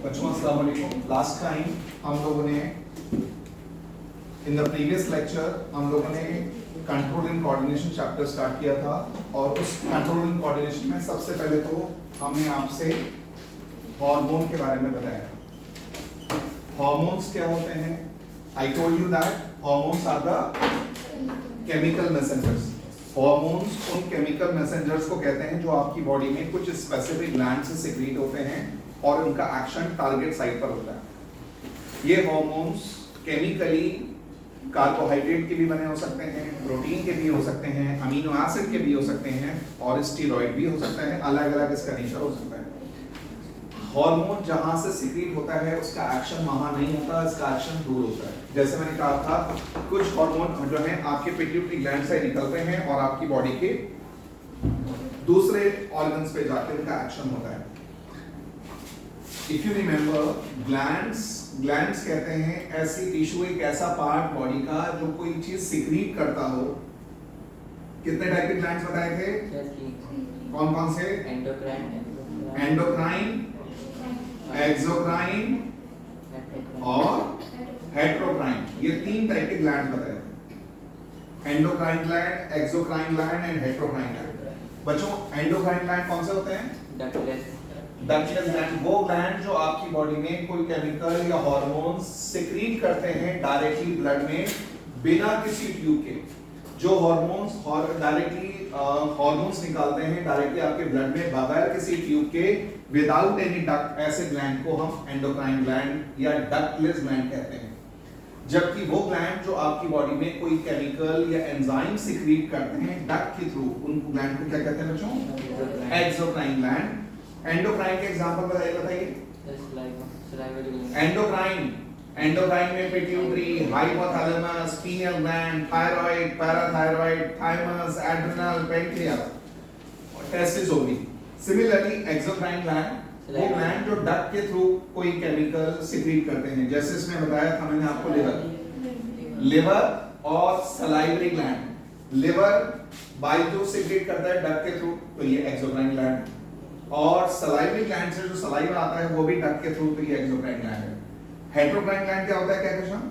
बच्चों अस्सलाम वालेकुम। लास्ट टाइम हम लोगों ने इन द प्रीवियस लेक्चर हम लोगों ने control and coordination chapter start किया था और उस कंट्रोल एंड कोऑर्डिनेशन में सबसे पहले तो हमने आपसे हार्मोन के बारे में बताया। हार्मोन्स क्या होते हैं? I told you that hormones are the chemical messengers. Hormones उन केमिकल मैसेंजर्स को कहते हैं जो आपकी बॉडी में कुछ स्पेसिफिक ग्लैंड से सिक्रीट होते हैं और उनका एक्शन टारगेट साइट पर होता है। ये हार्मोन्स केमिकली कार्बोहाइड्रेट के भी बने हो सकते हैं, प्रोटीन के भी हो सकते हैं, अमीनो एसिड के भी हो सकते हैं और स्टेरॉइड भी हो सकता है। अलग अलग इसका नेचर हो सकता है। हार्मोन जहां से सिक्रीट होता है उसका एक्शन वहां नहीं होता, इसका एक्शन दूर होता है। जैसे मैंने कहा था कुछ हार्मोन जो है आपके पिट्यूटरी ग्लैंड से निकलते हैं और आपकी बॉडी के दूसरे ऑर्गन्स पे जाके उनका एक्शन होता है। इफ यू रिमेंबर ग्लैंड्स कहते हैं ऐसी टिश्यू, एक ऐसा पार्ट बॉडी का जो कोई चीज सिक्रीट करता हो। कितने टाइप के ग्लैंड्स बताए थे? कौन कौन से? एंडोक्राइन, एक्सोक्राइन और हेटेरोक्राइन। ये तीन टाइप के ग्लैंड बताए थे। Endocrine gland, exocrine gland and heterocrine gland. बच्चों एंडोक्राइन ग्लैंड कौन से होते हैं? डक्टियस ग्लैंड। वो ग्लैंड जो आपकी बॉडी में कोई केमिकल या हार्मोन्स सिक्रीट करते हैं डायरेक्टली ब्लड में बिना किसी ट्यूब के। जो हार्मोन्स डायरेक्टली हार्मोन्स निकालते हैं डायरेक्टली आपके ब्लड में बगैर किसी ट्यूब के, विदाउट एनी डक्ट, ऐसे ग्लैंड को हम एंडोक्राइन ग्लैंड या डक्टलेस ग्लैंड कहते हैं। जबकि वो ग्लैंड जो आपकी बॉडी में कोई केमिकल या एंजाइम सिक्रीट करते हैं डक्ट के थ्रू, उन ग्लैंड को क्या कहते हैं बच्चों? Exocrine gland. एंडोक्राइन के एग्जांपल बताइए। एंडोक्राइन में pituitary, hypothalamus, pineal gland, thyroid, parathyroid, thymus, adrenal, pancreas और testis ovary. Similarly exocrine gland वो ग्लैंड जो डक्ट के थ्रू कोई केमिकल सिक्रीट करते हैं। जैसे इसमें बताया था मैंने आपको लिवर और सलाइवरी ग्लैंड। लिवर बाइल जो सिक्रीट करता है डक्ट के थ्रू, तो ये एक्सोक्राइन ग्लैंड। और सलाइवरी ग्लैंड से जो सलाइवा आता है वो भी डक्ट के थ्रू, तो ये एक्सोक्राइन ग्लैंड है। हेटेरोक्राइन ग्लैंड क्या होता है? क्या क्वेश्चन?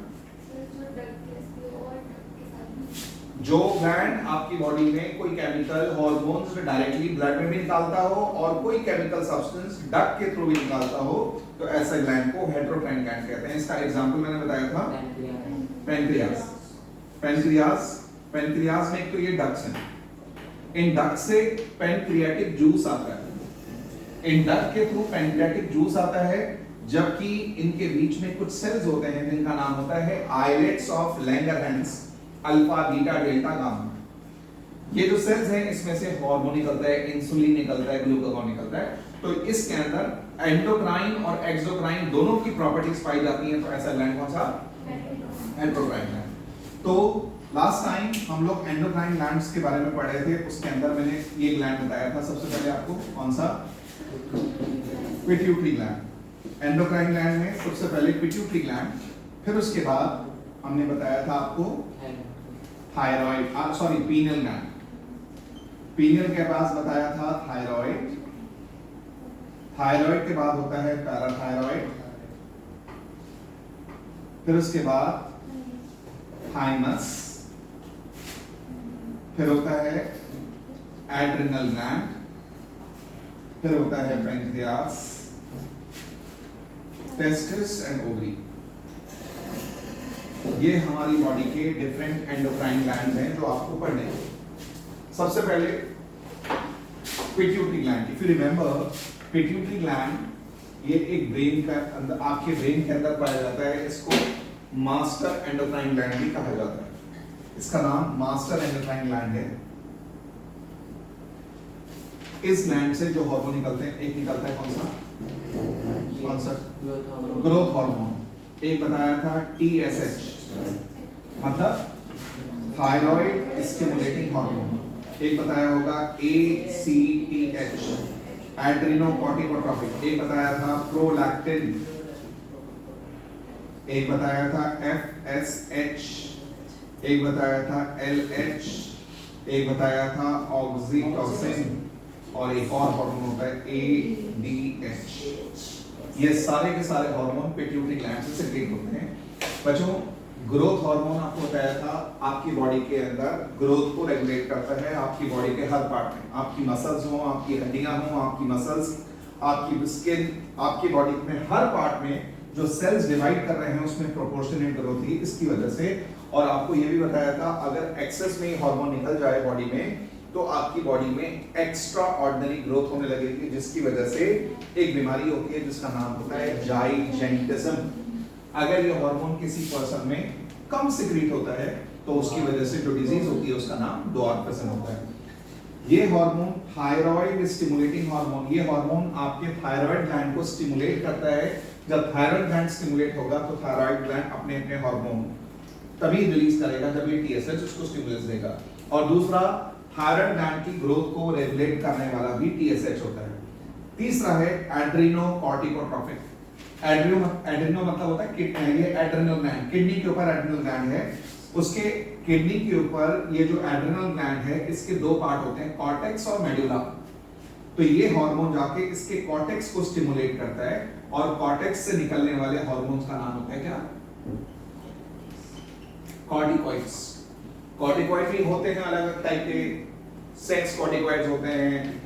जो ग्लैंड आपकी बॉडी में कोई केमिकल हार्मोन्स डायरेक्टली ब्लड में भी निकालता हो और कोई केमिकल सब्सटेंस डक्ट के थ्रू भी निकालता हो, तो ऐसे ग्लैंड को हेटेरोक्राइन ग्लैंड कहते हैं। इसका एग्जांपल मैंने बताया था पैंक्रियास में एक तो ये डक्ट्स हैं। इन डक्ट से पैंक्रियाटिक जूस आता है। इन डक्ट के थ्रू पैंक्रियाटिक जूस आता है, जबकि इनके बीच में कुछ सेल्स होते हैं जिनका नाम होता है islets of Langerhans, alpha, beta, delta, gamma. ये जो सेल्स हैं इसमें से हार्मोन निकलता है, इंसुलिन निकलता है, ग्लूकागॉन निकलता है। तो इसके अंदर एंडोक्राइन और एक्सोक्राइन दोनों की प्रॉपर्टीज पाई जाती हैं। तो ऐसा ग्लैंड कौन सा? Endocrine gland. तो लास्ट टाइम हम लोग एंडोक्राइन ग्लैंड्स के बारे में पढ़ रहे थे। उसके अंदर मैंने ये ग्लैंड बताया था सबसे पहले आपको। कौन सा? Pituitary gland. एंडोक्राइन ग्लैंड में सबसे पहले पिट्यूटरी ग्लैंड, फिर उसके बाद हमने बताया था आपको थायराइड, पीनियल ग्लैंड। पीनियल के पास बताया था थायराइड। थायराइड के बाद होता है पैराथायराइड, फिर उसके बाद थाइमस, फिर होता है एड्रिनल ग्लैंड, फिर होता है पैंक्रियास, टेस्टिस एंड ओवरी। ये हमारी बॉडी के डिफरेंट एंडोक्राइन ग्लैंड्स हैं जो आपको पढ़ने हैं। सबसे पहले pituitary gland. If you remember pituitary gland ये एक ब्रेन का अंदर, आपके ब्रेन के अंदर पाया जाता है। इसको मास्टर एंडोक्राइन ग्लैंड भी कहा जाता है। इसका नाम मास्टर एंडोक्राइन ग्लैंड है। इस ग्लैंड से जो हार्मोन निकलते हैं, एक निकलता है कौन सा? Growth hormone. एक बताया था TSH, मतलब थायराइड स्टिमुलेटिंग हार्मोन। एक बताया होगा ACTH, एड्रिनोकॉर्टिकोट्रॉपिक। एक बताया था प्रोलैक्टिन। एक बताया था FSH। एक बताया था LH। एक बताया था ऑक्सीटोसिन और एक और हार्मोन होता है ADH। ये सारे के सारे हार्मोन पिट्यूटरी ग्लैंड से सिक्रीट होते हैं। बच्चों ग्रोथ हार्मोन आपको बताया था आपकी बॉडी के अंदर ग्रोथ को रेगुलेट करता है आपकी बॉडी के हर पार्ट में, आपकी मसल्स हो, आपकी हड्डियां हो, आपकी मसल्स, आपकी स्किन, आपकी बॉडी में हर पार्ट में जो सेल्स डिवाइड कर रहे हैं उसमें प्रोपोर्शनेट ग्रोथ ही इसकी वजह से। और आपको ये भी बताया था अगर एक्सेस में हार्मोन निकल जाए बॉडी में तो आपकी बॉडी में एक्स्ट्रा ऑर्डिनरी ग्रोथ होने लगेगी जिसकी वजह से एक बीमारी होती है जिसका नाम होता है जाइजेंटिज्म। अगर ये हार्मोन किसी पर्सन में कम सिक्रीट होता है तो उसकी वजह से जो डिजीज होती है उसका नाम ड्वार्फिज्म होता है। ये हार्मोन थायराइड स्टिमुलेटिंग हार्मोन, ये हार्मोन आपके थायराइड ग्लैंड को स्टिमुलेट करता है। जब थायराइड ग्लैंड स्टिमुलेट होगा तो थायराइड ग्लैंड अपने अपने हार्मोन तभी रिलीज करेगा जब ये टीएसएच उसको स्टिमुलेट देगा। और दूसरा थायराइड ग्लैंड की ग्रोथ को रेगुलेट करने वाला भी टीएसएच होता है। तीसरा है एड्रेनोकॉर्टिकोट्रोपिक। एड्रेनो मतलब होता है किडनी, ये एड्रेनल ग्लैंड किडनी के ऊपर एड्रेनल ग्लैंड है, उसके किडनी के ऊपर ये जो एड्रेनल ग्लैंड है इसके दो पार्ट होते हैं कॉर्टेक्स और मेडुला। तो ये हार्मोन जाके इसके कॉर्टेक्स को स्टिमुलेट करता है और कॉर्टेक्स से निकलने वाले हार्मोन्स का नाम होता है क्या? कॉर्टिकॉइड्स। कॉर्टिकॉइड भी होते हैं अलग अलग टाइप के, सेक्स कॉर्टिकॉइड्स होते हैं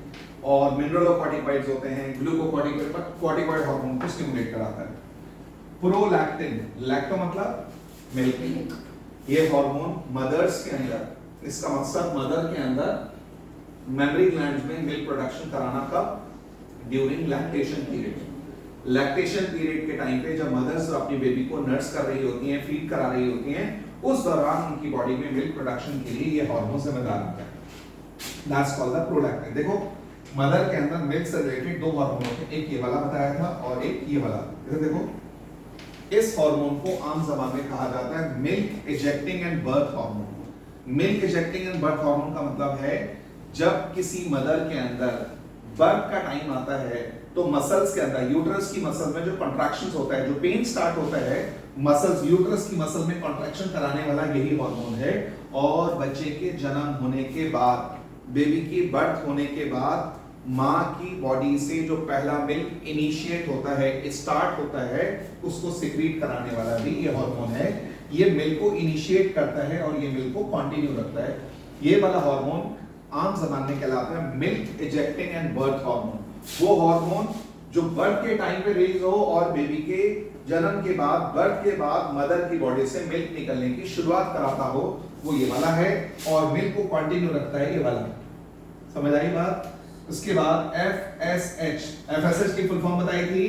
और मिनरलोकॉर्टिकॉइड्स होते हैं, ग्लूकोकॉर्टिकॉइड, पर कॉर्टिकॉइड हार्मोन को स्टिमुलेट कराता है। प्रोलैक्टिन, लैक्टो मतलब मिल्क, ये हार्मोन मदर्स के अंदर, इसका मकसद मदर के अंदर मेमोरी ग्लैंड्स में मिल्क प्रोडक्शन कराना कब? During lactation period. Lactation period के टाइम पे जब मदर्स अपनी बेबी को नर्स कर रही होती हैं, फीड करा रही होती हैं, उस दौरान उनकी बॉडी में मिल्क प्रोडक्शन के लिए ये हार्मोन जिम्मेदार होता है। That's called the prolactin. देखो मदर के अंदर मिल्क से रिलेटेड दो हार्मोन होते हैं, एक ये वाला बताया था और एक ये वाला। इधर देखो, इस हार्मोन को आम ज़बान में कहा जाता है milk ejecting and birth hormone. Milk ejecting and birth hormone का मतलब है जब किसी मदर के अंदर बर्थ का टाइम आता है तो मसल्स के अंदर, यूट्रस की मसल में जो कॉन्ट्रैक्शंस होता है, जो पेन स्टार्ट होता है, मसल्स, यूट्रस की मसल में कॉन्ट्रैक्शन कराने वाला यही हार्मोन है। और बच्चे के जन्म होने के बाद, बेबी की बर्थ होने के बाद माँ की बॉडी से जो पहला मिल्क इनिशिएट होता है, स्टार्ट होता है, उसको सिक्रीट कराने वाला भी ये हार्मोन है। ये मिल्क को इनिशिएट करता है और ये मिल्क को कंटिन्यू रखता है। ये वाला हार्मोन आम ज़बान में कहलाता है milk ejecting and birth hormone. वो हार्मोन जो बर्थ के टाइम पे रिलीज हो और बेबी के जन्म के बाद, बर्थ के बाद मदर की बॉडी से मिल्क निकलने की शुरुआत कराता हो, वो ये वाला है। और मिल्क को कंटिन्यू रखता है ये वाला। समझ आई बात? उसके बाद FSH की फुल फॉर्म बताई थी,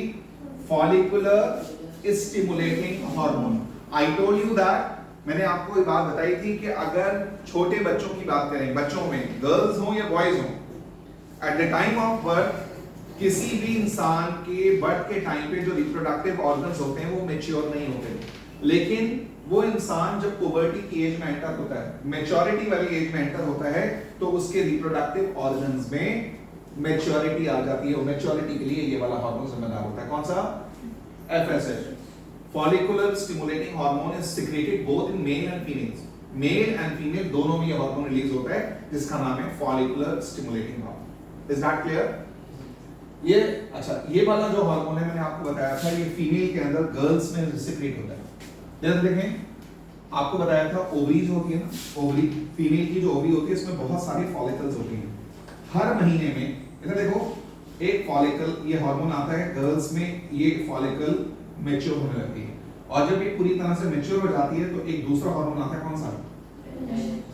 follicular stimulating hormone. I told you that, मैंने आपको ये बात बताई थी कि अगर छोटे बच्चों की बात करें, बच्चों में गर्ल्स हो या बॉयज हो, at the time of birth किसी भी इंसान के बर्थ के टाइम पे जो रिप्रोडक्टिव ऑर्गन्स होते हैं वो मैच्योर नहीं होते, लेकिन वो इंसान जब पुबर्टी की एज में एंटर होता है, मैच्योरिटी वाली एज में एंटर होता है, तो उसके रिप्रोडक्टिव ऑर्गन्स में मैच्योरिटी आ जाती है। और मैच्योरिटी के लिए ये वाला हार्मोन जिम्मेदार होता है। कौन सा? FSH, follicular stimulating hormone, is secreted both in male and females. Male and female दोनों में ये हार्मोन रिलीज होता है जिसका नाम है follicular stimulating hormone. Is that clear? ये अच्छा, ये वाला जो हार्मोन है मैंने आपको बताया था, ये फीमेल के अंदर, गर्ल्स में सिक्रेट होता है। जैसे देखें, आपको बताया था ओवरीज होती है ना, ओवरी, फीमेल की जो ओवरी होती है इसमें बहुत सारी फॉलिकल्स होती हैं। हर महीने में इधर देखो, एक फॉलिकल, ये हार्मोन आता है गर्ल्स में, ये फॉलिकल मैच्योर होने लगती है। और जब ये पूरी तरह से मैच्योर हो जाती है तो एक दूसरा हार्मोन आता है, कौन सा?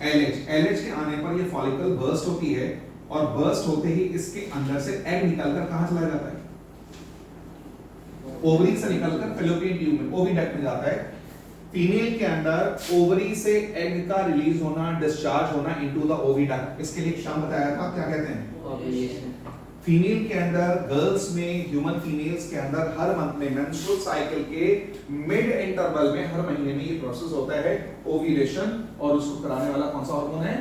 LH। LH के आने पर ये फॉलिकल बर्स्ट होती है और बर्स्ट होते ही इसके अंदर से एग निकलकर कहां चला जाता है? ओवरी से निकलकर फैलोपियन ट्यूब में, ओविडक्ट में जाता है। फीमेल के अंदर ओवरी से एग का रिलीज होना, डिस्चार्ज होना इनटू द ओविडक्ट, इसके लिए शाम बताया था, क्या कहते हैं? फीमेल के अंदर, गर्ल्स में, ह्यूमन फीमेल्स के अंदर हर मंथ में, मेंस्ट्रुअल साइकिल के मिड इंटरवल में, हर महीने में ये प्रोसेस होता है ओव्यूलेशन, और उसको कराने वाला कौन सा हार्मोन है?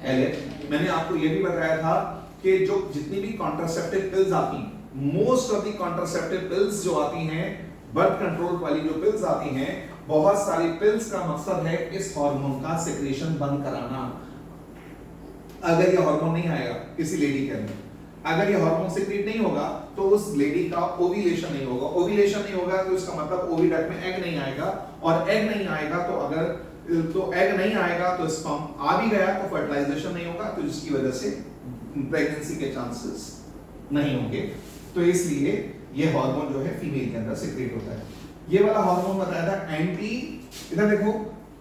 LH। मैंने आपको ये भी बताया था कि जो जितनी भी कॉन्ट्रासेप्टिव पिल्स आती हैं, most of the contraceptive pills जो आती हैं, बर्थ कंट्रोल वाली जो पिल्स आती हैं, बहुत सारी पिल्स का मकसद है इस हार्मोन का सिक्रेशन बंद कराना। अगर ये हार्मोन नहीं आएगा किसी लेडी के अंदर, अगर ये हार्मोन सिक्रेट नहीं होगा तो उस लेडी का ओव्यूलेशन नहीं होगा। ओव्यूलेशन नहीं होगा तो इसका मतलब ओविडक्ट में एग नहीं आएगा, और एग नहीं आएगा तो एग नहीं आएगा तो स्पर्म आ भी गया तो फर्टिलाइजेशन नहीं होगा, तो जिसकी वजह से प्रेगनेंसी के चांसेस नहीं होंगे। तो इसलिए ये हार्मोन जो है फीमेल के अंदर सीक्रेट होता है। ये वाला हार्मोन बताया था एंटी, इधर देखो,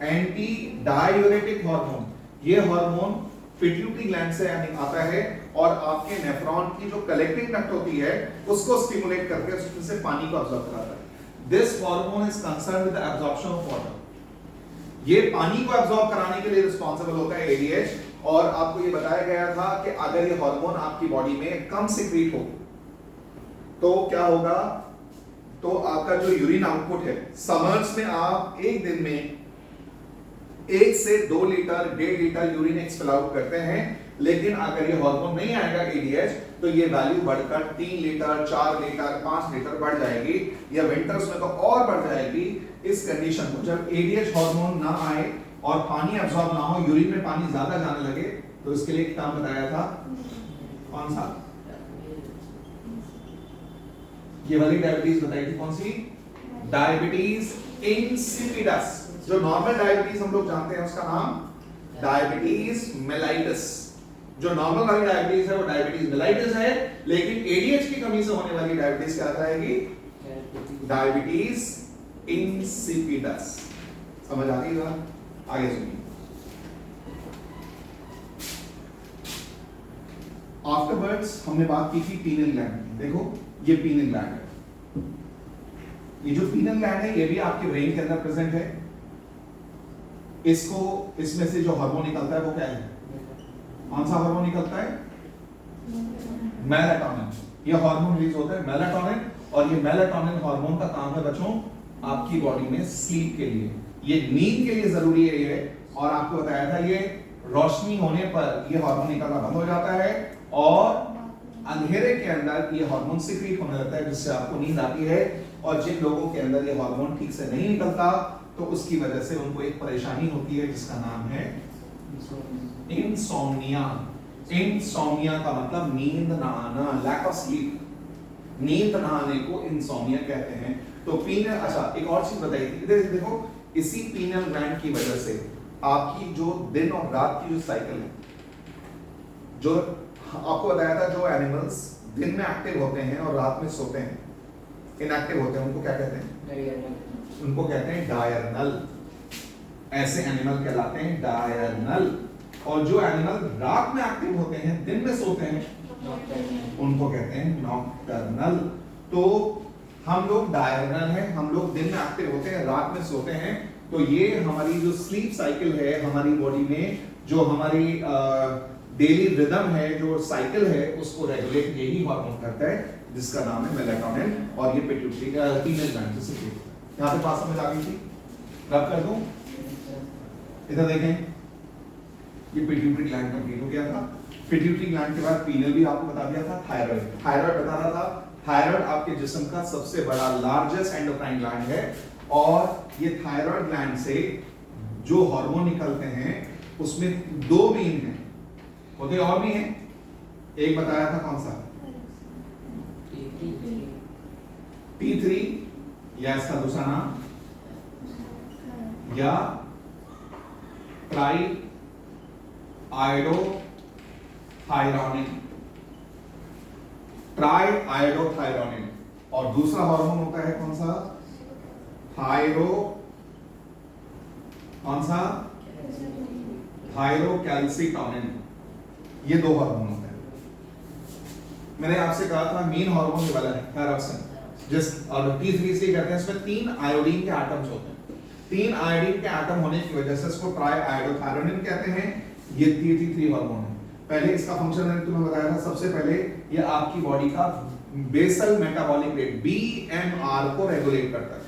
एंटी डायूरेटिक हार्मोन। ये हार्मोन पिट्यूटरी ग्लैंड से आता है और आपके नेफ्रॉन की जो कलेक्टिंग डक्ट होती है उसको स्टिमुलेट करके उसमें से पानी को अब्सॉर्ब कराता है। This hormone is concerned with the absorption of water. ये पानी को अब्सॉर्ब कराने के लिए रिस्पांसिबल होता है एडीएच। और आपको ये बताया गया था कि अगर ये हार्मोन आपकी बॉडी में कम सीक्रेट हो तो क्या होगा, तो आपका जो यूरिन आउटपुट है, समर्स में आप एक दिन में 1 से 2 litre 1.5 litre urine expel out करते हैं, लेकिन अगर ये हार्मोन नहीं आएगा एडीएच तो ये वैल्यू बढ़कर 3 लीटर 4 लीटर 5 लीटर बढ़ जाएगी, या विंटर्स में तो और बढ़ जाएगी। इस कंडीशन को जब एडीएच हार्मोन ना आए और पानी अब्सॉर्ब ना हो, यूरिन में पानी ज्यादा जाने लगे, तो इसके लिए एक टर्म बताया था, कौन सा, ये वाली डायबिटीज बताई थी, कौन सी, डायबिटीज इंसिपिडस। जो नॉर्मल डायबिटीज हम लोग जानते हैं उसका नाम डायबिटीज मेलाइटस। जो नॉर्मल वाली डायबिटीज है वो डायबिटीज मेलाइटस है, लेकिन एडीएच की कमी से होने वाली डायबिटीज क्या रहेगी, डायबिटीज इंसिपिडस। समझ आ रही है? आगे सुनिए। आफ्टरवर्ड्स हमने बात की थी पीनल ग्लैंड की। देखो ये पीनल ग्लैंड है, ये जो पीनल ग्लैंड है ये भी आपके ब्रेन के अंदर प्रेजेंट है। इसको, इसमें से जो हार्मोन निकलता है वो क्या है, कौन सा हार्मोन निकलता है, मेलाटोनिन। ये हार्मोन रिलीज होता है मेलाटोनिन, और ये मेलाटोनिन हार्मोन का काम है बच्चों आपकी बॉडी में स्लीप के लिए, ये नींद के लिए जरूरी है ये। और आपको बताया था ये रोशनी होने पर ये हार्मोन निकलना बंद हो जाता है, और अंधेरे के अंदर ये हार्मोन सीक्रेट होने लगता है, जिससे आपको नींद आती है। और जिन लोगों के अंदर ये हार्मोन ठीक से नहीं निकलता तो उसकी वजह से उनको एक परेशानी होती है जिसका नाम है इंसोम्निया। इंसोम्निया का मतलब नींद ना आना, लैक ऑफ स्लीप। नींद ना आने को इंसोम्निया कहते हैं। तो पीनल, अच्छा एक और चीज बताई थी, इधर देखो, इसी पीनल ग्लैंड की वजह से आपकी जो दिन और रात की जो साइकिल है, जो आपको बताया था जो एनिमल्स दिन में एक्टिव होते हैं और रात में सोते हैं, इनएक्टिव होते हैं, उनको क्या कहते हैं, उनको कहते हैं डायरनल। ऐसे एनिमल कहलाते हैं डायरनल। और जो एनिमल रात में एक्टिव होते हैं दिन में सोते हैं उनको कहते हैं नॉकटर्नल। तो हम लोग डायरनल हैं, हम लोग दिन में एक्टिव होते हैं रात में सोते हैं। तो ये हमारी जो स्लीप साइकिल है हमारी बॉडी में, जो हमारी डेली रिदम है, जो साइकिल है, उसको रेगुलेट यही हार्मोन करता है जिसका नाम है मेलाटोनिन। और ये पिट्यूटरी पीनल ग्लैंड से सीक्रेट होता है। यहाँ पे बात समझ आ गई थी? रब कर दूं? इधर देखें, ये पिट्यूटरी ग्लैंड कंप्लीट हो गया था। पिट्यूटरी ग्लैंड के बाद पीनल भी आपको बता दिया था। थायराइड, थायराइड बता रहा था। थायराइड आपके जिस्म का सबसे बड़ा लार्जेस्ट एंडोक्राइन ग्लैंड है, और ये थायराइड ग्लैंड से जो हार्मोन निकलते हैं उसमें 2 मेन हैं, होते और भी हैं। एक बताया था कौन सा, T3, या इसका दूसरा नाम, या ट्राई आयोडोथायरोनिन, ट्राई आयोडोथायरोनिन। और दूसरा हार्मोन होता है कौन सा, कौन सा, थायरोकैल्सिटोनिन। ये 2 हार्मोन होते हैं। मैंने आपसे कहा था मेन हार्मोन ये वाला है थायरोक्सिन, जिस और T3 से कहते हैं, इसमें 3 आयोडीन के एटम्स होते हैं। 3 आयोडीन के एटम होने की वजह से इसको ट्राई आयोडोथायरोनिन कहते हैं। ये T3 हार्मोन है। पहले इसका फंक्शन मैंने तुम्हें बताया था, सबसे पहले ये आपकी बॉडी का बेसल मेटाबॉलिक रेट BMR को रेगुलेट करता है।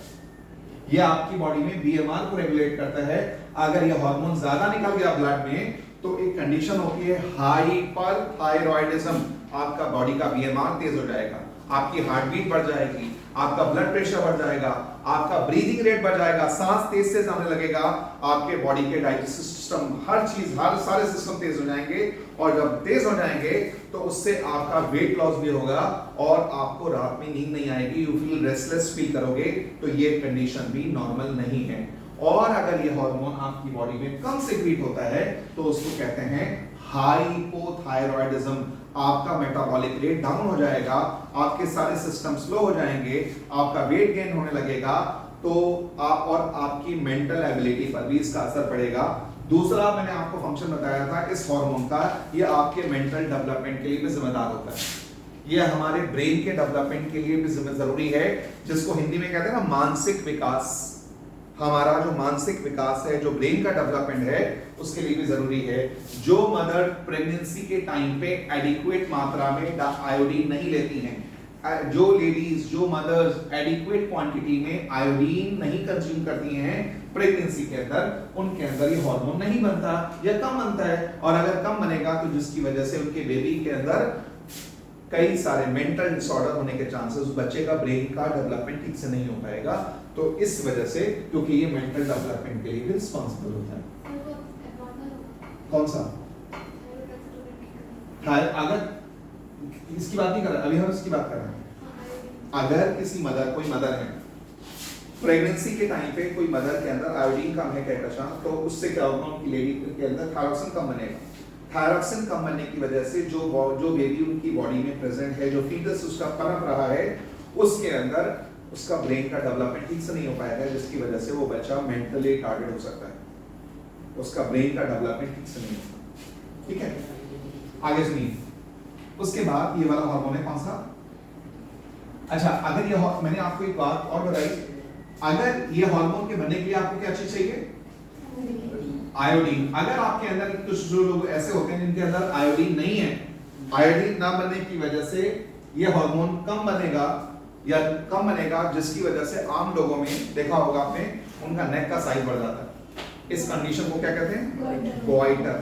ये आपकी बॉडी में BMR को रेगुलेट करता है। अगर ये हार्मोन ज्यादा निकल गया ब्लड में तो एक कंडीशन होती है हाइपरथायरॉयडिज्म। आपका बॉडी का BMR तेज हो जाएगा, आपकी हार्ट बीट बढ़ जाएगी, आपका ब्लड प्रेशर बढ़ जाएगा, आपका ब्रीदिंग रेट बढ़ जाएगा, सांस तेज से आने लगेगा, आपके बॉडी के डाइजेस्टिव सिस्टम, हर चीज, हर सारे सिस्टम तेज हो जाएंगे, और जब तेज हो जाएंगे तो उससे आपका वेट लॉस भी होगा और आपको रात में नींद नहीं आएगी, यू फील रेस्टलेस फील करोगे, तो ये कंडीशन भी नॉर्मल नहीं है। और अगर ये हार्मोन आपकी बॉडी में कम सिक्रीट होता है तो उसको कहते हैं हाइपोथायरॉयडिज्म। आपका मेटाबॉलिक रेट डाउन हो जाएगा, आपके सारे सिस्टम स्लो हो जाएंगे, आपका वेट गेन होने लगेगा, तो आप और आपकी मेंटल एबिलिटी पर भी इसका असर पड़ेगा। दूसरा मैंने आपको फंक्शन बताया था इस हार्मोन का, ये आपके मेंटल डेवलपमेंट के लिए भी जिम्मेदार होता है। ये हमारे ब्रेन के डेवलपमेंट के लिए भी जरूरी है, जिसको हिंदी में कहते हैं ना मानसिक विकास। हमारा जो मानसिक विकास है, जो ब्रेन का डेवलपमेंट है, उसके लिए भी जरूरी है। जो मदर प्रेगनेंसी के टाइम पे एडिक्वेट मात्रा में आयोडीन नहीं लेती हैं, जो लेडीज, जो मदर्स एडिक्वेट क्वांटिटी में आयोडीन नहीं कंज्यूम करती हैं प्रेगनेंसी के अंदर, उनके अंदर ये हार्मोन नहीं बनता या कम बनता है। और अगर कम बनेगा तो जिसकी वजह से उनके बेबी के अंदर कई सारे मेंटल डिसऑर्डर होने के चांसेस, बच्चे का ब्रेन का डेवलपमेंट ठीक से नहीं हो पाएगा। तो इस वजह से, क्योंकि ये मेंटल डेवलपमेंट के लिए भी रिस्पांसिबल होता है। कौन सा? अगर इसकी बात नहीं कर रहे, अभी हम इसकी बात कर रहे हैं। अगर किसी मदर, कोई मदर है प्रेगनेंसी के टाइम पे, कोई मदर के अंदर आयोडीन कम है कहकशां, तो उससे क्या होगा, उनकी लेडी के अंदर थायरॉक्सिन कम बनेगा। थायरॉक्सिन कम बनने की वजह से जो बेबी उनकी बॉडी में प्रेजेंट है, जो फीटस उसका पनप रहा है, उसके अंदर उसका ब्रेन का डेवलपमेंट ठीक से नहीं हो पाएगा, जिसकी वजह से वो बच्चा मेंटली रिटार्डेड हो सकता है, उसका ब्रेन का डेवलपमेंट ठीक से नहीं होता। ठीक है, आगे सुनिए। उसके बाद ये वाला हार्मोन है कौन सा? अच्छा, अगर ये मैंने आपको एक बात और बताई, अगर ये हार्मोन के बनने के लिए आपको क्या चीज चाहिए? आयोडीन। अगर आपके अंदर कुछ जो लोग ऐसे होते हैं जिनके अंदर आयोडीन नहीं है, आयोडीन ना बनने की वजह से ये हार्मोन कम बनेगा या कम बनेगा, जिसकी वजह से आम लोगों में देखा होगा आपने, उनका नेक का साइज बढ़ जाता है। इस कंडीशन को क्या कहते हैं? गोइटर।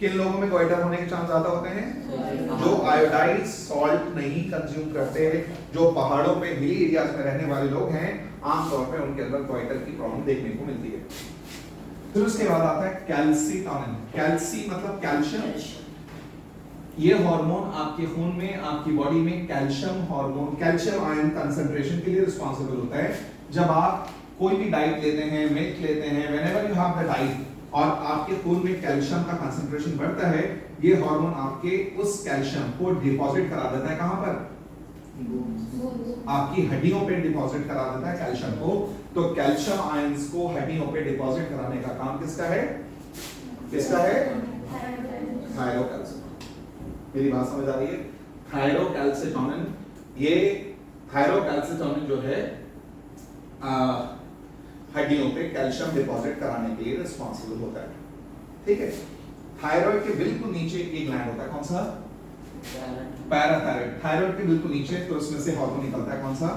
किन लोगों में गोइटर होने के चांस ज्यादा होते हैं? जो आयोडाइज सॉल्ट नहीं कंज्यूम करते, जो पहाड़ों पे हिली एरियाज में रहने वाले लोग हैं, आमतौर पे उनके अंदर गोइटर की प्रॉब्लम देखने को मिलती है। फिर उसके बाद आता है कैल्सीटोनिन। कैल्सी मतलब कैल्शियम। ये हार्मोन आपके खून में, आपकी बॉडी में calcium hormone, calcium ion concentration के लिए रिस्पांसिबल होता है। जब आप कोई भी डाइट लेते हैं, मिल्क लेते हैं, whenever you have the diet, और आपके खून में कैल्शियम का कंसंट्रेशन बढ़ता है, ये हार्मोन आपके उस कैल्शियम को डिपॉजिट करा देता है। कहां पर? आपकी हड्डियों पे डिपॉजिट करा देता है कैल्शियम को। तो कैल्शियम आयंस को हड्डियों पे डिपॉजिट कराने का काम किसका है? किसका है? थायरोकैल्सिटोनिन। मेरी बात समझ आ रही है? थायरोकैल्सिटोनिन, ये थायरोकैल्सिटोनिन जो है हड्डियों पे कैल्शियम डिपॉजिट कराने के लिए रिस्पांसिबल होता है। ठीक है, थायराइड के बिल्कुल नीचे एक ग्लैंड होता है, कौन सा? पैराथायराइड। थायराइड के बिल्कुल नीचे, तो उसमें से हार्मोन निकलता है, कौन सा?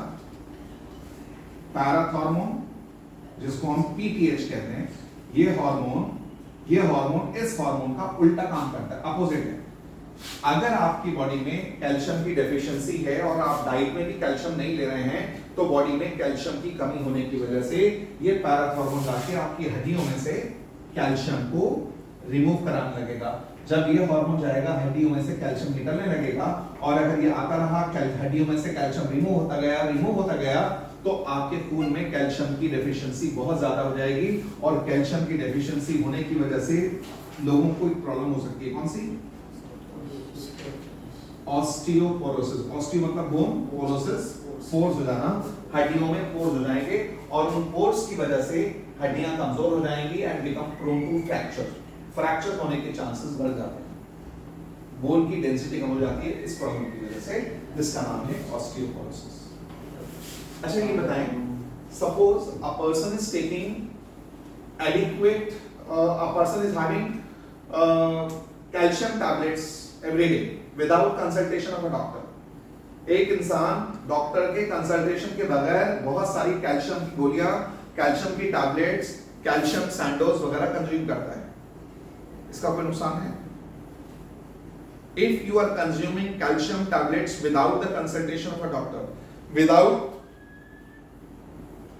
पैराथॉर्मोन, जिसको हम पीटीएच कहते हैं। ये हार्मोन इस हार्मोन का उल्टा काम करता है, अपोजिट है। अगर आपकी बॉडी में कैल्शियम की डेफिशिएंसी है और आप डाइट में भी कैल्शियम नहीं ले रहे हैं, तो बॉडी में कैल्शियम की कमी होने की वजह से ये पैराथॉर्मोन जाके आपकी हड्डियों में से कैल्शियम को रिमूव कराने लगेगा। जब ये हार्मोन जाएगा, हड्डियों में से कैल्शियम निकलने लगेगा, और अगर ये आता रहा, हड्डियों में से कैल्शियम रिमूव होता गया, तो आपके खून में कैल्शियम की डेफिशिएंसी बहुत ज्यादा हो जाएगी, और कैल्शियम की डेफिशिएंसी होने की वजह से लोगों को एक प्रॉब्लम हो सकती है, कौन सी? ऑस्टियोपोरोसिस। ऑस्टियो मतलब बोन, पोरोसिस पोर्स हो जाना, हड्डियों में पोर्स हो जाएंगे, और उन पोर्स की वजह से हड्डियां कमजोर हो जाएंगी and become prone to fracture. Fracture होने के चांसेस बढ़ जाते हैं, बोन की डेंसिटी कम हो जाती है इस प्रॉब्लम की वजह से, जिसका नाम है ऑस्टियोपोरोसिस। अच्छा, ये बताएं, suppose a person is taking adequate, a person is having calcium tablets every day without consultation of a doctor. एक इंसान डॉक्टर के कंसल्टेशन के बगैर बहुत सारी कैल्शियम की गोलियां, कैल्शियम की टैबलेट्स, कैल्शियम सैंडोज वगैरह कंज्यूम करता है, इसका कोई नुकसान है? If you are consuming calcium tablets without the consultation of a doctor, without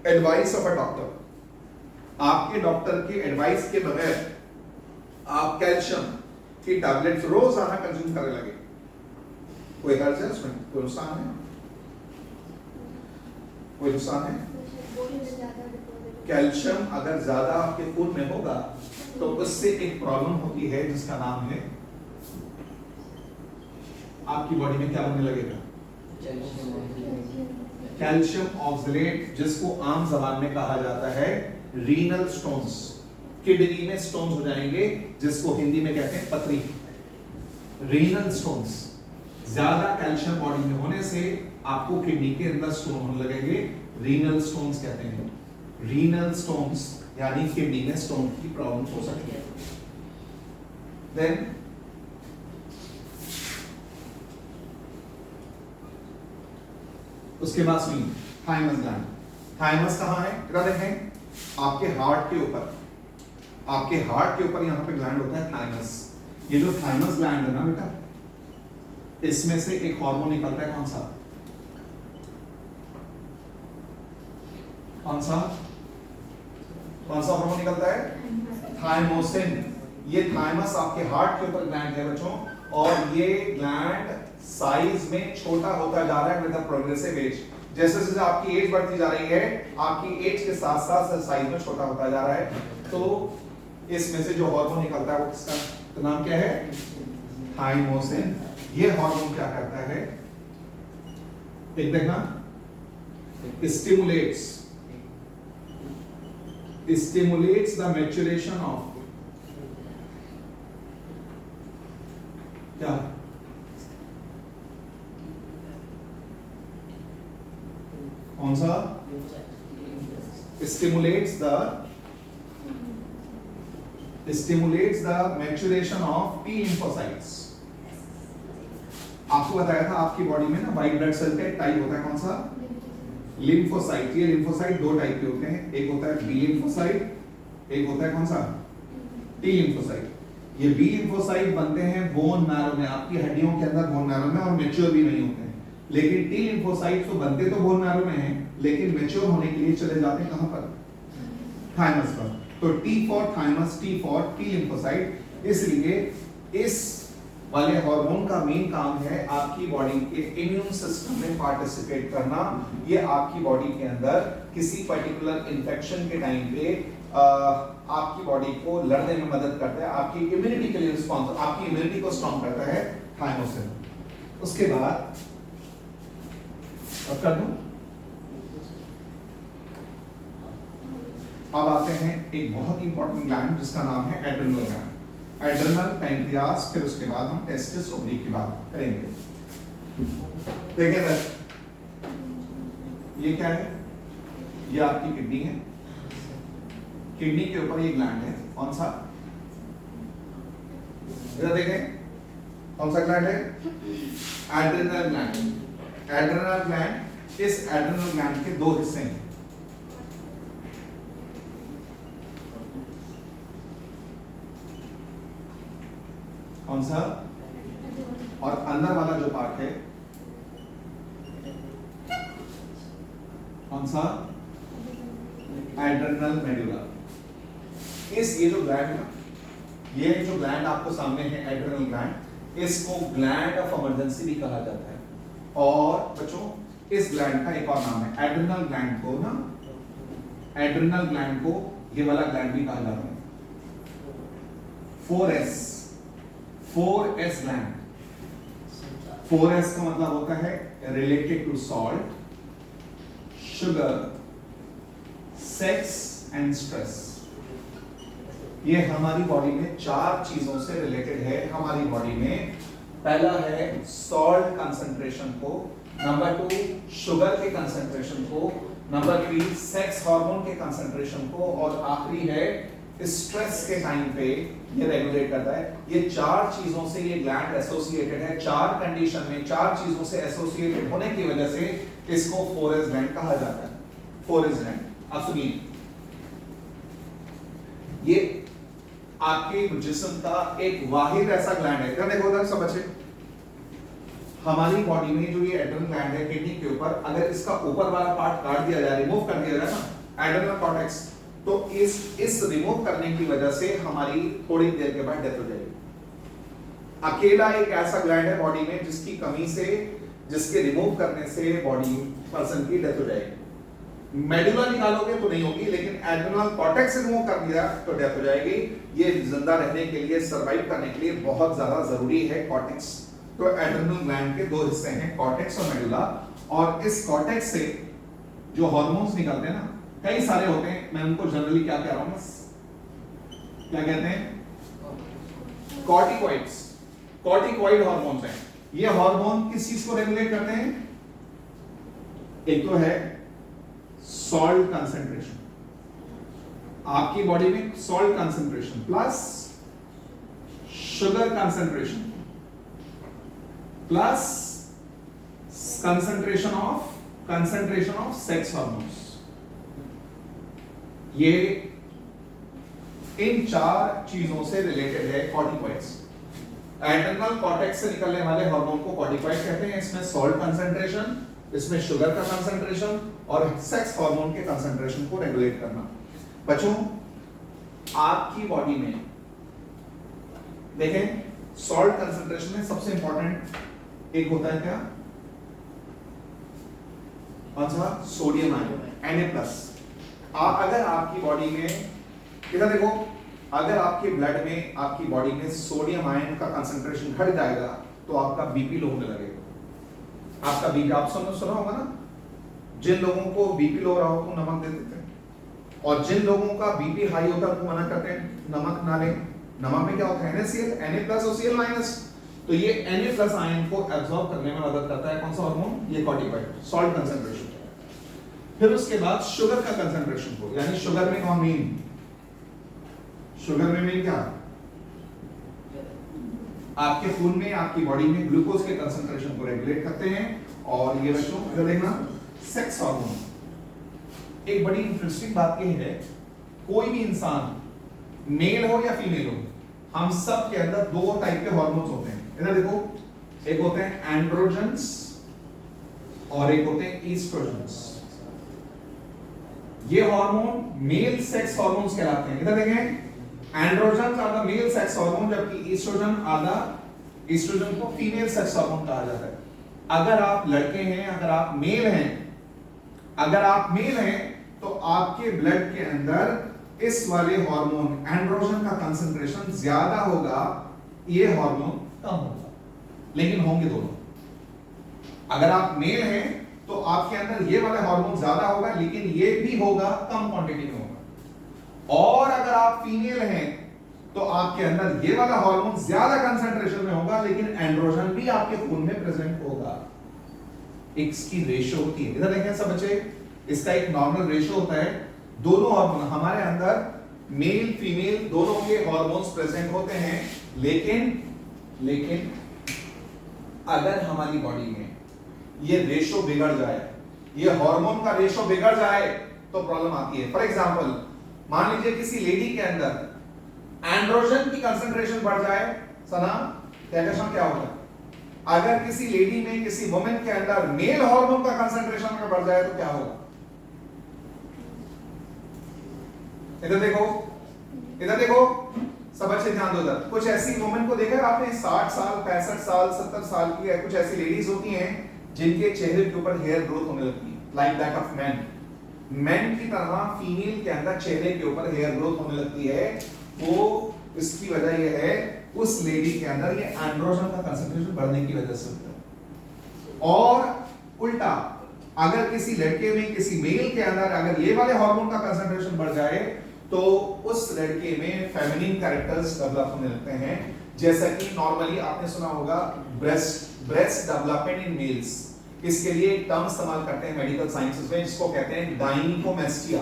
advice of a doctor, आपके डॉक्टर के एडवाइस के बगैर आप कैल्शियम की टैबलेट्स रोजाना कंज्यूम करने लगे, कोई हर्ज है उसमें? कोई नुकसान है? कोई नुकसान है? कैल्शियम अगर ज्यादा आपके खून में होगा तो उससे एक प्रॉब्लम होती है जिसका नाम है, आपकी बॉडी में क्या होने लगेगा? कैल्शियम ऑक्सलेट, जिसको आम जबान में कहा जाता है रीनल स्टोन्स। किडनी में स्टोन्स हो जाएंगे, जिसको हिंदी में कहते हैं पथरी। रीनल स्टोन्स, ज्यादा कैल्शियम बॉडी में होने से आपको किडनी के अंदर स्टोन होने लगेंगे, रीनल स्टोन्स कहते हैं। रीनल स्टोन्स यानी किडनी में स्टोन की प्रॉब्लम हो सकती है। देन उसके बाद सुनिए थाइमस ग्लैंड। थाइमस कहां है? इधर देखें, आपके हार्ट के ऊपर, आपके हार्ट के ऊपर यहां पे ग्लैंड होता है थाइमस। ये जो थाइमस ग्लैंड है ना बेटा, इसमें से एक हार्मोन निकलता है, कौन सा? कौन सा? कौन सा हार्मोन निकलता है? थाइमोसिन। ये थाइमस आपके हार्ट के ऊपर ग्लैंड है बच्चों, और ये ग्लैंड साइज में छोटा होता जा रहा है विद द प्रोग्रेसिव एज। जैसे जैसे आपकी एज बढ़ती जा रही है, आपकी एज के साथ साथ साइज में छोटा होता जा रहा है। तो इसमें से जो हार्मोन निकलता है वो किसका तो नाम क्या है? थाइमोसिन। ये हार्मोन क्या करता है? एक देखना, stimulates the maturation of क्या? कौन सा? stimulates the maturation of T lymphocytes। आपको बताया था आपकी बॉडी में ना व्हाइट ब्लड सेल का एक टाइप होता है, कौन सा? लिम्फोसाइट। ये लिम्फोसाइट दो टाइप के होते हैं, एक होता है बी लिम्फोसाइट, एक होता है कौन सा? T lymphocyte. ये बी लिम्फोसाइट बनते हैं बोन मैरो में, आपकी हड्डियों के अंदर बोन मैरो में, और मैच्योर भी नहीं होते हैं। लेकिन टी लिम्फोसाइट तो बनते तो बोन मैरो में हैं, लेकिन मैच्योर होने के लिए चले जाते हैं कहां पर? थाइमस पर। तो T for thymus, T for T lymphocyte. इसलिए इस वाले हार्मोन का मेन काम है आपकी बॉडी के इम्यून सिस्टम में पार्टिसिपेट करना। ये आपकी बॉडी के अंदर किसी पर्टिकुलर इन्फेक्शन के टाइम पे आपकी बॉडी को लड़ने में मदद करता है, आपकी इम्यूनिटी के लिए रिस्पॉन्स, आपकी इम्यूनिटी को स्ट्रॉन्ग करता है थाइमोसिन। उसके बाद अब कर दूं, अब आते हैं एक बहुत इंपॉर्टेंट ग्लैंड जिसका नाम है एड्रिनल ग्लैंड। एड्रिनल, पैंक्रियास, फिर उसके बाद हम टेस्टिस, ओवरी की बात करेंगे। देखिए सर, ये क्या है? ये आपकी किडनी है। किडनी के ऊपर ये ग्लैंड है, कौन सा? इधर देखें, कौन सा ग्लैंड है? Adrenal gland. एड्रिनल ग्लैंड, इस एड्रिनल ग्लैंड के दो हिस्से हैं। कौन सा? और अंदर वाला जो पार्ट है कौन सा? Adrenal medulla. ये जो ग्लैंड है, ये जो ग्लैंड आपको सामने है एड्रिनल ग्लैंड, इसको ग्लैंड ऑफ इमरजेंसी भी कहा जाता है। और बच्चों इस ग्लैंड का एक और नाम है, एड्रिनल ग्लैंड को ना, एड्रिनल ग्लैंड को ये वाला ग्लैंड भी कहा जाता है 4S, 4S ग्लैंड। 4S का मतलब होता है related to salt, sugar, sex and stress. ये हमारी बॉडी में चार चीजों से रिलेटेड है। हमारी बॉडी में पहला है सॉल्ट कंसंट्रेशन को, नंबर 2 शुगर के कंसंट्रेशन को, नंबर 3 सेक्स हार्मोन के कंसंट्रेशन को, और आखिरी है स्ट्रेस के टाइम पे ये रेगुलेट करता है। ये चार चीजों से ये ग्लैंड एसोसिएटेड है। चार कंडीशन में चार चीजों से एसोसिएटेड होने की वजह से इसको 4S ग्लैंड कहा जाता है। 4S ग्लैंड, अब सुनिए, ये आपके जिस्म का एक वाहिद ऐसा ग्लैंड है। इधर देखो, उधर सब बच्चे, हमारी बॉडी में जो ये एड्रेनल ग्लैंड है किडनी के ऊपर, अगर इसका ऊपर वाला पार्ट काट दिया जाए, रिमूव कर दिया जाए ना एड्रेनल कॉर्टेक्स, तो इस रिमूव करने की वजह से हमारी थोड़ी देर के बाद डेथ हो जाएगी। अकेला एक ऐसा ग्लैंड है बॉडी में जिसकी कमी से, जिसके रिमूव करने से बॉडी पर्सन की डेथ हो जाएगी। मेडुला निकालोगे तो नहीं होगी, लेकिन एड्रेनल कॉर्टेक्स रिमूव कर दिया तो डेथ हो जाएगी। ये जिंदा रहने के लिए, सरवाइव करने के लिए बहुत ज्यादा जरूरी है कॉर्टेक्स। तो एड्रेनल ग्लैंड के दो हिस्से हैं, कॉर्टेक्स और मेडुला, और इस कॉर्टेक्स से जो हार्मोन्स निकलते हैं ना, कई सारे होते हैं, मैं उनको जनरली क्या कह रहा हूं, क्या कहते हैं, कॉर्टिकॉइड्स, कॉर्टिकॉइड हार्मोन्स हैं। ये हार्मोन किस चीज को रेगुलेट करते हैं? एक तो है सॉल्ट कंसंट्रेशन, आपकी बॉडी में salt concentration plus sugar concentration plus concentration of sex hormones, ये इन चार चीजों से रिलेटेड है कॉर्टिकॉइड्स। एड्रेनल कॉर्टेक्स से निकलने वाले हार्मोन को कॉर्टिकॉइड कहते हैं। इसमें सॉल्ट कंसंट्रेशन, इसमें शुगर का कंसंट्रेशन और सेक्स हार्मोन के कंसंट्रेशन को रेगुलेट करना। बच्चों, आपकी बॉडी में देखें, सॉल्ट कंसंट्रेशन में सबसे इंपॉर्टेंट एक होता है क्या, कौन सा? Sodium ion, Na+। अगर आपकी बॉडी में, इधर देखो, अगर आपके ब्लड में, आपकी बॉडी में सोडियम आयन का कंसंट्रेशन घट जाएगा तो आपका बीपी लो होने लगेगा। आपका बीपी, आप सुना होगा ना, जिन लोगों को बीपी लो हो रहा हो तो नमक दे देते हैं, और जिन लोगों का बीपी हाई होता है उनको मना करते हैं नमक ना लें। नमक में क्या होता है? Na+, OCl-। तो ये Na+ आयन को एब्सॉर्ब करने में मदद करता है कौन सा हार्मोन? ये कॉर्टिकॉइड, सॉल्ट कंसंट्रेशन। फिर उसके बाद शुगर का कंसंट्रेशन को, यानी शुगर में कौन मीन? शुगर में मीन क्या? आपके खून में, आपकी बॉडी में ग्लूकोज के कंसंट्रेशन को रेगुलेट करते हैं। और ये बच्चों इधर देखना, सेक्स हार्मोन। एक बड़ी इंटरेस्टिंग बात यह है, कोई भी इंसान, मेल हो या फीमेल हो, हम सब के अंदर दो टाइप के हार्मोन्स होते हैं। इधर देखो, एक होते हैं एंड्रोजन्स और एक होते हैं ईस्ट्रोजन्स। ये हार्मोन मेल सेक्स हार्मोन्स कहलाते हैं। इधर देखें, androgens are the male sex hormone, जबकि ईस्ट्रोजन को फीमेल सेक्स हार्मोन कहा जाता है। अगर आप लड़के हैं, अगर आप मेल हैं, तो आपके ब्लड के अंदर इस वाले हार्मोन एंड्रोजन का कंसंट्रेशन ज्यादा होगा, ये हार्मोन कम होगा, लेकिन होंगे दोनों। अगर आप मेल हैं तो आपके अंदर ये वाला हार्मोन ज्यादा होगा, लेकिन ये भी होगा कम क्वांटिटी में होगा। और अगर आप फीमेल हैं तो आपके अंदर ये वाला हार्मोन ज्यादा कंसंट्रेशन में होगा, लेकिन एंड्रोजन भी आपके खून में प्रेजेंट होगा। इसकी रेशियो होती है, इधर देखें सब बच्चे, इसका एक नॉर्मल रेशियो होता है। दोनों हार्मोन हमारे अंदर, मेल फीमेल दोनों के हार्मोन्स प्रेजेंट होते हैं, लेकिन अगर हमारी बॉडी में ये रेशियो बिगड़ जाए, ये हार्मोन का रेशियो बिगड़ जाए तो प्रॉब्लम आती है। फॉर एग्जांपल, मान लीजिए किसी लेडी के अंदर एंड्रोजन की कंसंट्रेशन बढ़ जाए, सना क्या होगा? अगर किसी लेडी में, किसी वुमेन के अंदर मेल हार्मोन का कंसंट्रेशन बढ़ जाए तो क्या होगा? इधर देखो सब अच्छे ध्यान दो। इधर कुछ ऐसी वुमेन को देखा आपने, 60 साल 65 साल 70 साल की है, कुछ ऐसी लेडीज होती हैं जिनके चेहरे के ऊपर हेयर ग्रोथ होने लगती है, लाइक दैट ऑफ मैन की तरह फीमेल के अंदर चेहरे के ऊपर हेयर ग्रोथ होने लगती है। वो इसकी वजह यह है, उस लेडी के अंदर ये एंड्रोजन का कंसंट्रेशन बढ़ने की वजह से होता है। और उल्टा, अगर किसी लड़के में, किसी मेल के अंदर अगर ये वाले हार्मोन का कंसंट्रेशन बढ़ जाए तो उस लड़के में फेमिनिन कैरेक्टर्स डेवलप होने लगते हैं। जैसा कि नॉर्मली आपने सुना होगा ब्रेस्ट डेवलपमेंट इन मेल्स, इसके लिए एक टर्म इस्तेमाल करते हैं मेडिकल साइंसेस में, जिसको कहते हैं गायनिकोमेस्टिया।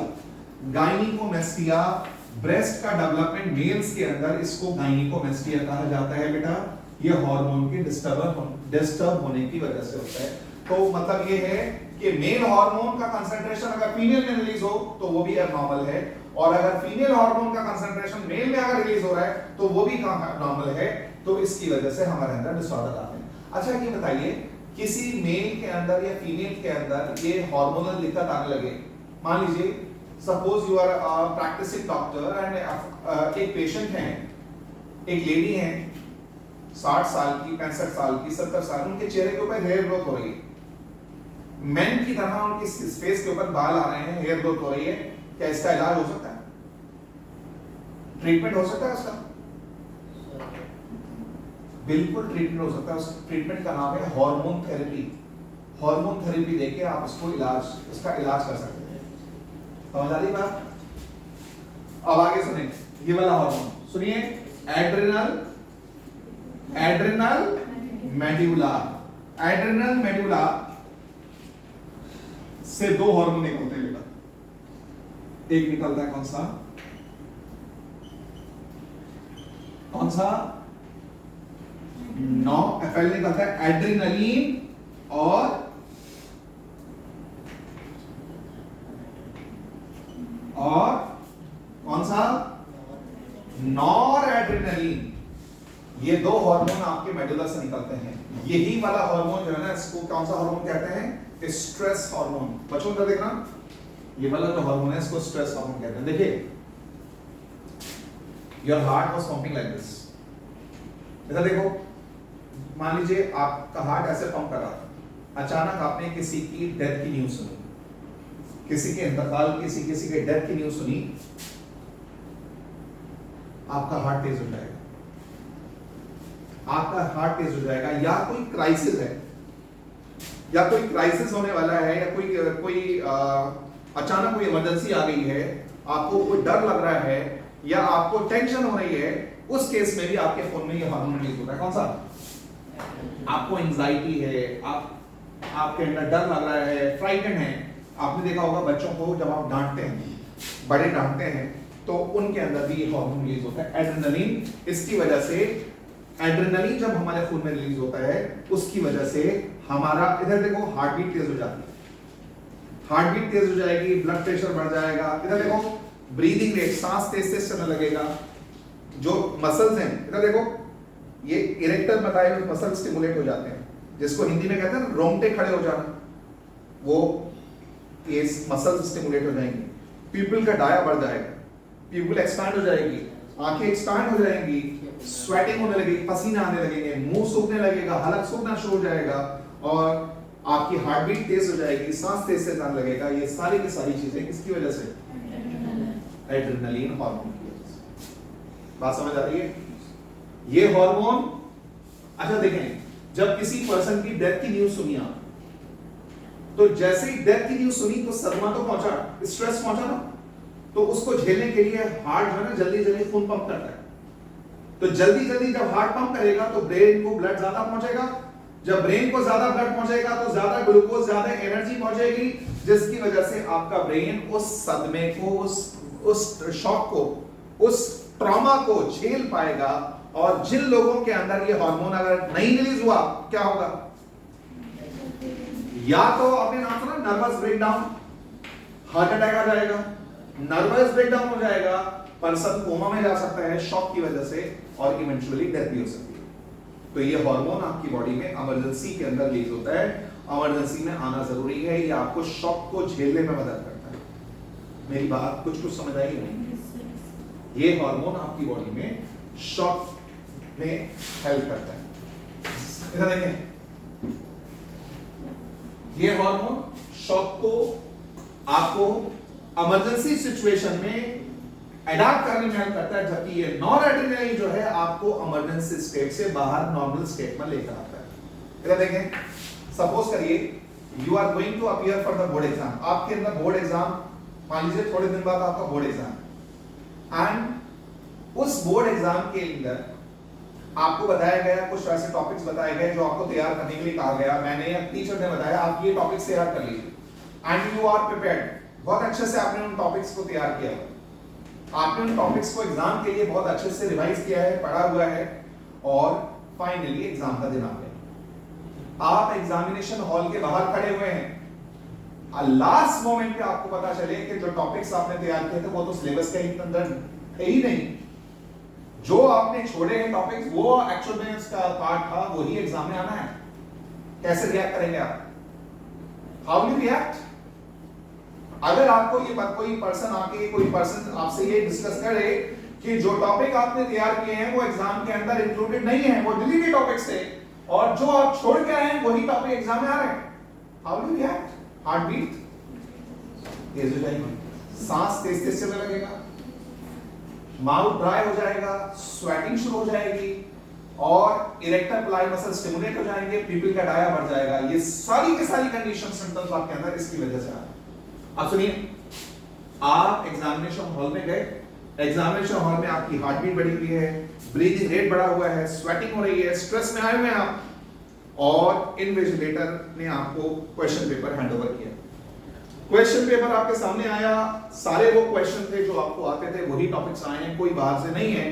गायनिकोमेस्टिया, ब्रेस्ट का डेवलपमेंट मेल्स के अंदर, इसको गायनिकोमेस्टिया कहा जाता है बेटा। ये हार्मोन के डिस्टर्ब होने की वजह से होता है। तो मतलब ये है कि मेल हार्मोन का कंसंट्रेशन अगर फीमेल में रिलीज हो तो वो भी एबनॉर्मल है, और अगर फीमेल हार्मोन का कंसंट्रेशन मेल में अगर रिलीज हो रहा है तो वो भी नॉर्मल है। तो इसकी वजह से हमारे अंदर डिसऑर्डर आते हैं। अच्छा ये बताइए, किसी मेल के अंदर या फीमेल के अंदर ये हार्मोनल दिक्कत आने लगे, मान लीजिए suppose you are practising doctor and एक पेशेंट है, एक लेडी है 60 साल की, 65 साल की, 70 साल, उनके चेहरे के ऊपर हेयर ग्रोथ हो रही है, मेन की तरह उनकी फेस के ऊपर बाल आ रहे हैं, हेयर ग्रोथ हो रही है, क्या इसका इलाज हो सकता है? ट्रीटमेंट हो सकता है उसका? बिल्कुल ट्रीटमेंट हो सकता है। उस ट्रीटमेंट का नाम है हार्मोन थेरेपी। हार्मोन थेरेपी देके आप उसका इलाज कर सकते हैं। समझ आ रही बात? अब आगे सुनिए, ये वाला हार्मोन सुनिए, एड्रेनल मेडुला से दो हार्मोन निकलते हैं बेटा। एक निकलता है कौन सा? नौ पहले निकलता है एड्रेनलिन और कौन सा? Nor adrenaline. ये दो हार्मोन आपके मेडुला से निकलते हैं। यही वाला हार्मोन जो है ना, इसको कौन सा हार्मोन कहते हैं? Stress hormone. बच्चों का देखना, ये वाला जो हार्मोन है इसको स्ट्रेस हार्मोन कहते हैं। देखिए, your heart was pumping like this. इधर देखो, मान लीजिए आपका हार्ट ऐसे पंप कर रहा था, अचानक आपने किसी की डेथ की न्यूज सुनी, किसी के इंतकाल, किसी के डेथ की न्यूज सुनी, आपका हार्ट तेज हो जाएगा, या कोई क्राइसिस है, या कोई क्राइसिस होने वाला है, या कोई अचानक कोई इमरजेंसी आ गई है, आपको कोई डर लग रहा है, या आपको टेंशन हो रही है, उस केस में भी आपके फोन में ये हार्मोन रिलीज होता है। कौन सा? आपको एंजाइटी है, आपके अंदर डर लग रहा है, फ्राइटन है। आपने देखा होगा बच्चों को जब आप डांटते हैं, बड़े डांटते हैं, तो उनके अंदर भी ये हार्मोन रिलीज होता है एड्रेनलिन। इसकी वजह से एड्रेनलिन जब हमारे खून में रिलीज होता है, उसकी वजह से हमारा, इधर देखो, हार्ट बीट तेज हो जाती है, हार्ट बीट तेज हो जाएगी, ब्लड प्रेशर बढ़ जाएगा। इधर देखो, ब्रीदिंग रेट, सांस तेज तेज चलने लगेगा। जो मसल्स हैं, इधर देखो, ये इरेक्टर बताए हुए मसल स्टिमुलेट हो जाते हैं, जिसको हिंदी में कहते हैं रोंगटे खड़े हो जाना, वो ये मसल स्टिमुलेट हो जाएंगे। पीपल का डाया बढ़ जाएगा, पीपल एक्सपैंड हो जाएगी, आंखें एक्सपैंड हो जाएंगी, स्वेटिंग होने लगेगी, पसीना आने लगेंगे, मुंह सूखने लगेगा, हलक सूखना शुरू हो जाएगा, और आपकी हार्ट बीट तेज हो जाएगी, सांस तेज से जाने लगेगा। ये सारी की सारी चीजें किसकी वजह से? एड्रेनलिन हार्मोन की वजह से। बात समझ आ रही है? ये हार्मोन, अच्छा देखें, जब किसी पर्सन की डेथ की न्यूज सुनी आप, तो जैसे ही डेथ की न्यूज सुनी तो सदमा तो पहुंचा, स्ट्रेस पहुंचा ना, तो उसको झेलने के लिए हार्ट जो है ना जल्दी जल्दी खून पंप करता है। तो जल्दी जल्दी जब हार्ट पंप करेगा तो ब्रेन को ब्लड ज्यादा पहुंचेगा, जब ब्रेन को ज्यादा ब्लड पहुंचेगा तो ज्यादा ग्लूकोज, ज्यादा एनर्जी पहुंचेगी, जिसकी वजह से आपका ब्रेन उस सदमे को, उस शॉक को, उस ट्रॉमा को झेल पाएगा। और जिन लोगों के अंदर ये हार्मोन अगर नहीं रिलीज हुआ, क्या होगा? या तो आपने नाम सुना नर्वस ब्रेकडाउन, हार्ट अटैक आ जाएगा, नर्वस ब्रेकडाउन हो जाएगा, पर्सन कोमा में जा सकता है शॉक की वजह से, और इवेंचुअली डेथ भी हो सकती है। तो ये हार्मोन आपकी बॉडी में इमरजेंसी के अंदर रिलीज होता है, इमरजेंसी में आना जरूरी है, ये आपको शॉक को झेलने में मदद करता है। मेरी बात कुछ समझ आई नहीं? ये हार्मोन आपकी बॉडी में शॉक में हेल्प करता है। इधर देखें, ये हार्मोन शॉक को आपको इमरजेंसी सिचुएशन में अडॉप्ट करने में हेल्प करता है, जबकि ये नॉन एड्रेनलिन जो है आपको इमरजेंसी स्टेट से बाहर नॉर्मल स्टेट में लेकर आता है। इधर देखें, सपोज करिए you are going to appear for the board exam, आपके अंदर बोर्ड एग्जाम, मान लीजिए थोड़े दिन बाद आपका बोर्ड एग्जाम, एंड उस बोर्ड एग्जाम के अंदर आपको बताया गया, कुछ ऐसे टॉपिक्स बताए गए जो आपको तैयार करने के लिए कहा गया, मैंने या टीचर ने बताया आप ये टॉपिक्स तैयार कर लीजिए, एंड यू आर प्रिपेयर्ड, बहुत अच्छे से आपने उन टॉपिक्स को तैयार किया, आपने उन टॉपिक्स को एग्जाम के लिए बहुत अच्छे से रिवाइज किया है, पढ़ा हुआ है, और फाइनली एग्जाम का दिन आ गया, आप एग्जामिनेशन हॉल के बाहर खड़े हुए हैं, लास्ट मोमेंट पे आपको पता चले कि जो टॉपिक्स आपने तैयार किए थे वो तो सिलेबस के अंदर है ही नहीं, जो आपने छोड़े हैं टॉपिक्स वो एक्चुअल में इसका पार्ट था, वही एग्जाम में आना है, कैसे रिएक्ट करेंगे आप? How will react? अगर आपको ये कोई पर्सन आपसे ये डिस्कस करे कि जो टॉपिक आपने तैयार किए हैं वो एग्जाम के अंदर इंक्लूडेड नहीं है, वो डिलीटेड टॉपिक्स थे, और जो आप छोड़ के आए हैं वही टॉपिक एग्जाम में आ रहे हैं, how will react? Heart beat तेज हो जाएगी, सांस तेज तेज चलने लगेगा, माउथ ड्राई हो जाएगा, स्वेटिंग शुरू हो जाएगी, और इरेक्टर प्लाई मसल स्टिमुलेट हो जाएंगे, पीपल का डाया बढ़ जाएगा। ये सारी की सारी कंडीशन सिम्टम्स आपके अंदर इसकी वजह से आ रहे हैं। अब सुनिए, आप एग्जामिनेशन हॉल में गए, एग्जामिनेशन हॉल में आपकी हार्ट बीट बढ़ी हुई है, ब्रीदिंग रेट बढ़ा हुआ है, स्वेटिंग हो रही है, स्ट्रेस में आए हुए हैं आप, और इन्विजिलेटर ने आपको क्वेश्चन पेपर हैंडओवर किया। क्वेश्चन पेपर आपके सामने आया, सारे वो क्वेश्चन थे जो आपको आते थे, वही टॉपिक्स आए हैं, कोई बाहर से नहीं है,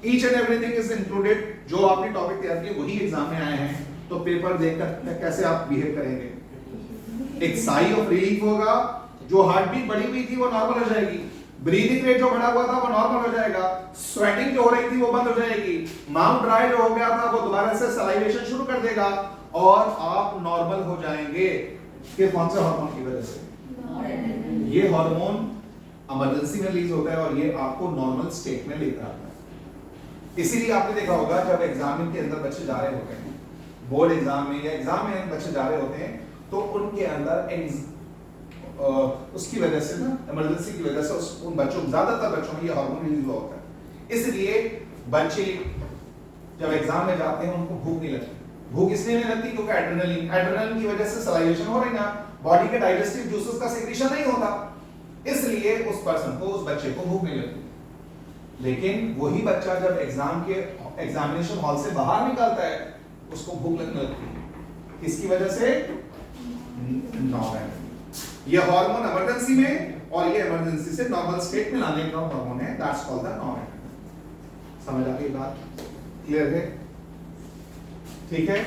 each and everything is included, जो आपने टॉपिक तैयार किए वही एग्जाम में आए हैं, तो पेपर देखकर कैसे आप बिहेव करेंगे? एक साई ऑफ रिलीफ होगा, जो हार्ट बीट बढ़ी हुई थी वो नॉर्मल हो जाएगी, ब्रीदिंग रेट जो बढ़ा हुआ था वो नॉर्मल हो जाएगा, स्वेटिंग जो हो रही थी वो बंद हो जाएगी, माउथ ड्राई जो हो गया था वो दोबारा से सलाइवेशन शुरू कर देगा, और आप नॉर्मल हो जाएंगे। कि कौन से हार्मोन की वजह से? ये हार्मोन इमरजेंसी में रिलीज होता है और ये आपको नॉर्मल स्टेट में लेकर आता है। इसीलिए आपने देखा होगा जब एग्जाम के अंदर बच्चे जा रहे होते हैं, बोर्ड एग्जाम में या एग्जाम में बच्चे जा रहे होते हैं, तो उनके अंदर उसकी वजह से ना, इमरजेंसी की वजह से उन बच्चों, ज्यादातर बच्चों में ये हार्मोन रिलीज हुआ होता है। इसलिए बच्चे जब एग्जाम में जाते हैं उनको भूख नहीं लगती। भूख इसलिए नहीं लगती क्योंकि एड्रेनलिन की वजह से सलाइवेशन हो रही ना, बॉडी के डाइजेस्टिव जूसेस का सेक्रेशन नहीं होता, इसलिए उस पर्सन को, उस बच्चे को भूख नहीं लगती। लेकिन वही बच्चा जब एग्जामिनेशन हॉल से बाहर निकलता है उसको भूख लगने लगती है। किसकी वजह से? नॉर्मल। ये हार्मोन इमरजेंसी में, और ये इमरजेंसी से नॉर्मल स्टेट में लाने का हार्मोन है, दैट्स कॉल्ड द नॉर्मल। समझ आ गई बात? क्लियर है? ठीक है।